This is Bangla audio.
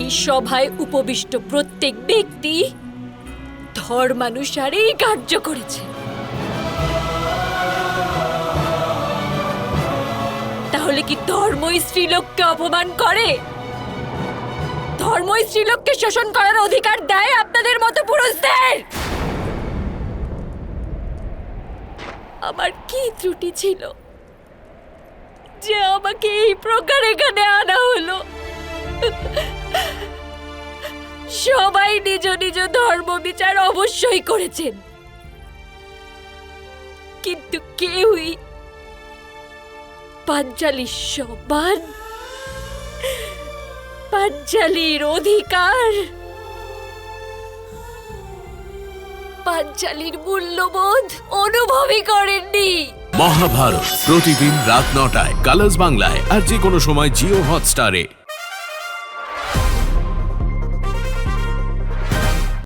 এই সভায় উপবিষ্ট প্রত্যেক ব্যক্তি ধর্মানুসারেই কার্য করেছে। তাহলে কি ধর্মই স্ত্রীলোককে অপমান করে? ধর্মই স্ত্রীলোককে শোষণ করার অধিকার দেয় আপনাদের মতো পুরুষদের? আমার কি ত্রুটি ছিল যে আমাকে এই প্রকার এখানে আনা হলো? সবাই নিজ নিজ ধর্ম বিচার অবশ্যই করেছেন, কিন্তু কেউই পাঞ্চালীর সম্মান, পাঞ্চালীর অধিকার, পাঞ্চালীর মূল্যবোধ অনুভবই করেননি। মহাভারত প্রতিদিন রাত ৯টায় কালার্স বাংলায় আর যে কোনো সময় জিও হটস্টারে।